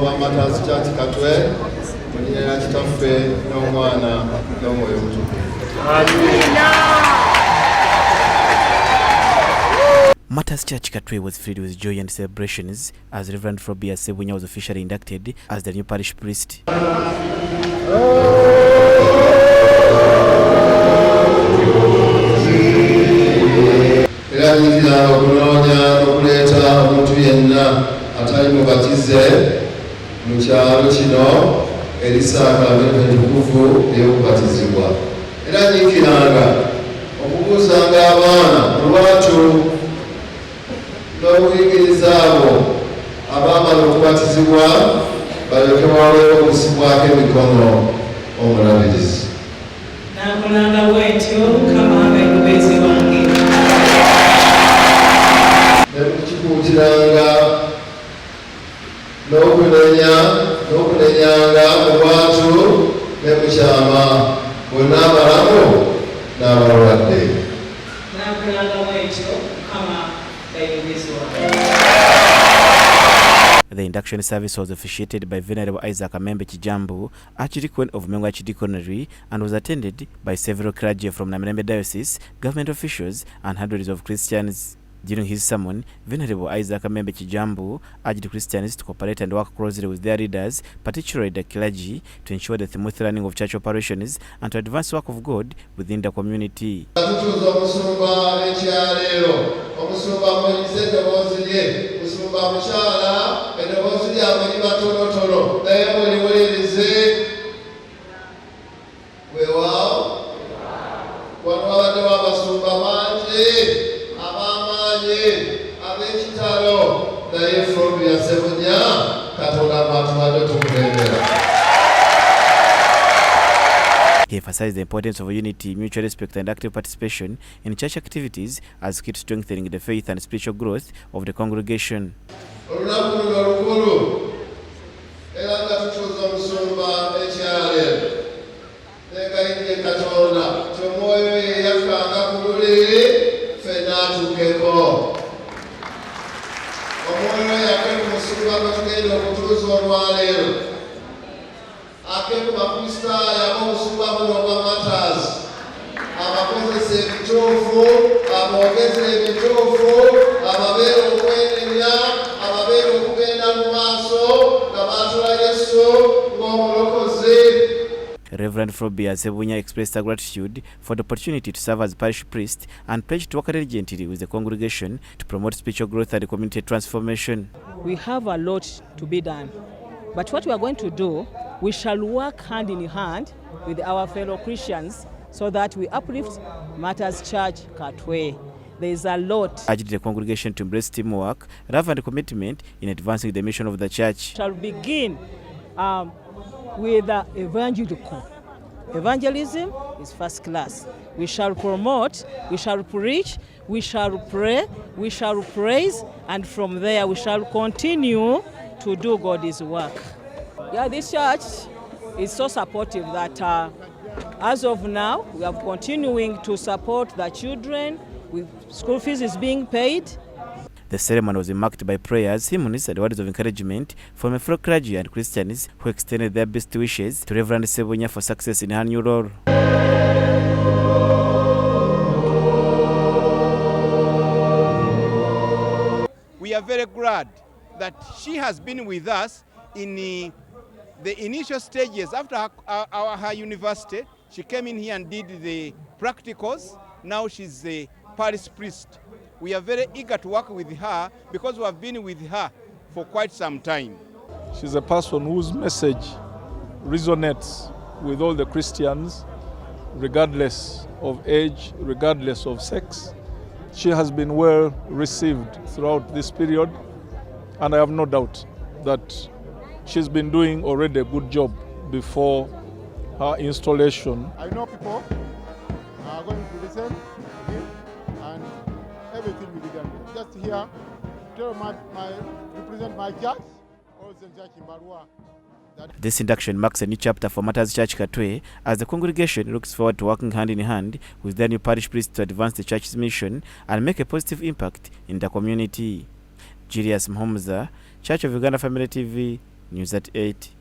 ba Martyrs Church Katwe mulinnya kitaffe n'omwana n'omwoyo omutukuvu. Martyrs Church Katwe was filled with joy and celebrations as Reverend Flobia Ssebunya was officially inducted as the new parish priest. Era nyingira okunoonya n'okuleeta omuntu yenna atali mubatize mu kyalo kino erisaakalamu entukuvu ey'okubatizibwa. Era nyingira okubuuzanga abaana olwatu n'okuyigiriza abo abaamala okubatizibwa balyoke baweewo okusibwako emikono omulabirizi. Nakulanga bw'etyo Mukama nga mubeezi wange. Ne tukikuutiranga n'okunenyanga mu lwatu ne mu kyama bonna abalamu n'abalwadde. Nakulanga bw'etyo Mukama nga mubeezi wange. The induction service was officiated by Venerable Isaac Namirembe Kijambu, Archdeacon of Mengo Archdeaconry, and was attended by several clergy from Namirembe Diocese, government officials, and hundreds of Christians. During his sermon, Venerable Isaac Namirembe Kijambu urged Christians to cooperate and work closely with their leaders, particularly the clergy, to ensure the smooth running of church operations and to advance the work of God within the community. ab'ekitalo naye Flobia Ssebunya Katonda mwatuwadde tukulembera. He emphasized the importance of unity, mutual respect, and active participation in church activities as key to strengthening the faith and spiritual growth of the congregation. Olunaku luno lukulu era nga tutuuza omusumba ekyaleero negayirire Katonda ky'omwoyo ye yakkanga ku luliri ffenna atuukeko. Omwoyo yake ku musumba gwe tugenda okutuuza olwaleero ake ku bakristaayo ab'omusumba buno obwa Martyrs abakozesa ebituufu, aboogeza ebituufu, ababeera okwenenya, ababeera okugenda mu maaso nga baatula Yesu ng'omulokozi. Reverend Flobia Ssebunya expressed her gratitude for the opportunity to serve as parish priest and pledged to work diligently with the congregation to promote spiritual growth and community transformation. We have a lot to be done, but what we are going to do, we shall work hand in hand with our fellow Christians so that we uplift Martyrs Church Katwe. There is a lot. Urged the congregation to embrace teamwork, love and commitment in advancing the mission of the church. Shall begin with the evangelical. Evangelism is first class. We shall promote, we shall preach, we shall pray, we shall praise, and from there we shall continue to do God's work. Yeah, this church is so supportive that as of now, we are continuing to support the children. With school fees is being paid. The ceremony was marked by prayers, hymns, and words of encouragement from a fellow clergy and Christians who extended their best wishes to Reverend Ssebunya for success in her new role. We are very glad that she has been with us in the initial stages. After her university, she came in here and did the practicals. Now she's a parish priest. We are very eager to work with her because we have been with her for quite some time. She's a person whose message resonates with all the Christians, regardless of age, regardless of sex. She has been well received throughout this period, and I have no doubt that she's been doing already a good job before her installation. I know people are going to listen to him, and everything will be done. Just here, represent my church, also Church in Barua. This induction marks a new chapter for Martyrs Church Katwe as the congregation looks forward to working hand in hand with their new parish priest to advance the church's mission and make a positive impact in the community. Julius Mhomza, Church of Uganda Family TV, News at 8.